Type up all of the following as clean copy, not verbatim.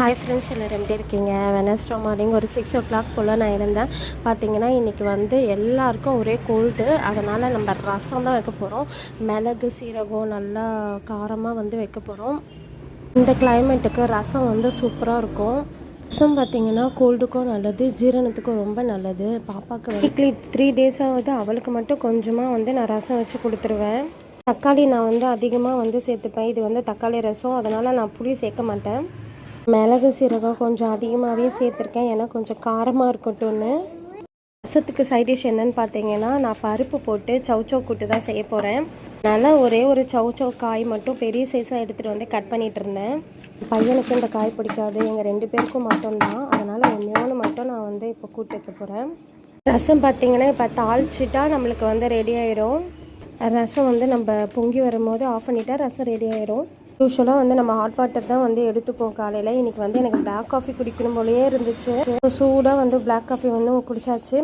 Hi friends, எல்லோரும் எப்படி இருக்கீங்க? வெனஸ்டே மார்னிங் ஒரு 6 o'clock போல் நான் இருந்தேன். பார்த்திங்கன்னா இன்றைக்கி வந்து எல்லாருக்கும் ஒரே கோல்டு. அதனால் நம்ம ரசம் தான் வைக்க போகிறோம். மிளகு சீரகம் நல்லா காரமாக வந்து வைக்க போகிறோம். இந்த கிளைமேட்டுக்கு ரசம் வந்து சூப்பராக இருக்கும். ரசம் பார்த்திங்கன்னா கோல்டுக்கும் நல்லது, ஜீரணத்துக்கும் ரொம்ப நல்லது. பாப்பாவுக்கு வீக்லி 3 days அவளுக்கு மட்டும் கொஞ்சமாக வந்து நான் ரசம் வச்சு கொடுத்துருவேன். தக்காளி நான் வந்து அதிகமாக வந்து சேர்த்துப்பேன். இது வந்து தக்காளி ரசம், அதனால் நான் புளி சேர்க்க மாட்டேன். மிளகு சீரகம் கொஞ்சம் அதிகமாகவே சேர்த்துருக்கேன், ஏன்னா கொஞ்சம் காரமாக இருக்கட்டும்னு. ரசத்துக்கு சைட் டிஷ் என்னென்னு பார்த்தீங்கன்னா, நான் பருப்பு போட்டு சவுச்சவ் கூட்டு தான் செய்ய போகிறேன். அதனால் ஒரே ஒரு சவுச்சவ் காய் மட்டும் பெரிய சைஸாக எடுத்துகிட்டு வந்து கட் பண்ணிகிட்டு இருந்தேன். பையனுக்கு இந்த காய் பிடிக்காது, எங்கள் 2 பேருக்கும் மட்டும்தான். அதனால் ஒன்று மட்டும் நான் வந்து இப்போ கூட்டு வைக்க போகிறேன். ரசம் பார்த்திங்கன்னா இப்போ தாளிச்சிட்டா நம்மளுக்கு வந்து ரெடி ஆயிரும். ரசம் வந்து நம்ம பொங்கி வரும்போது ஆஃப் பண்ணிட்டா ரசம் ரெடி ஆயிரும். யூஸ்வலாக வந்து நம்ம ஹாட் வாட்டர் தான் வந்து எடுத்துப்போம் காலையில். இன்றைக்கி வந்து எனக்கு பிளாக் காஃபி குடிக்கணும் போலயே இருந்துச்சு. சூடாக வந்து பிளாக் காஃபி வந்து குடித்தாச்சு.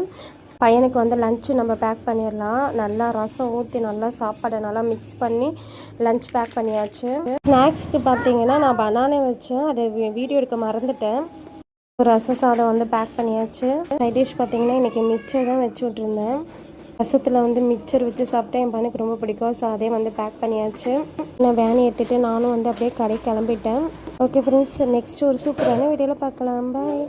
பையனுக்கு வந்து லஞ்சு நம்ம பேக் பண்ணிடலாம். நல்லா ரசம் ஊற்றி நல்லா சாப்பாடை நல்லா மிக்ஸ் பண்ணி லஞ்ச் பேக் பண்ணியாச்சு. ஸ்நாக்ஸ்க்கு பார்த்தீங்கன்னா நான் பனானா வச்சேன், அதை வீடியோ எடுக்க மறந்துட்டேன். ரச சாதம் வந்து பேக் பண்ணியாச்சு. சைட் டிஷ் பார்த்தீங்கன்னா இன்றைக்கி மிக்சர் தான் வச்சு விட்ருந்தேன். ரசத்தில் வந்து மிக்சர் வச்சு சாப்பிட்டா என் பையனுக்கு ரொம்ப பிடிக்கும். ஸோ அதே வந்து பேக் பண்ணியாச்சு. நான் வேனை எடுத்துகிட்டு நானும் வந்து அப்படியே கடைக்கு கிளம்பிட்டேன். ஓகே ஃப்ரெண்ட்ஸ், நெக்ஸ்ட் ஒரு சூப்பரான வீடியோவில் பார்க்கலாம். பாய்.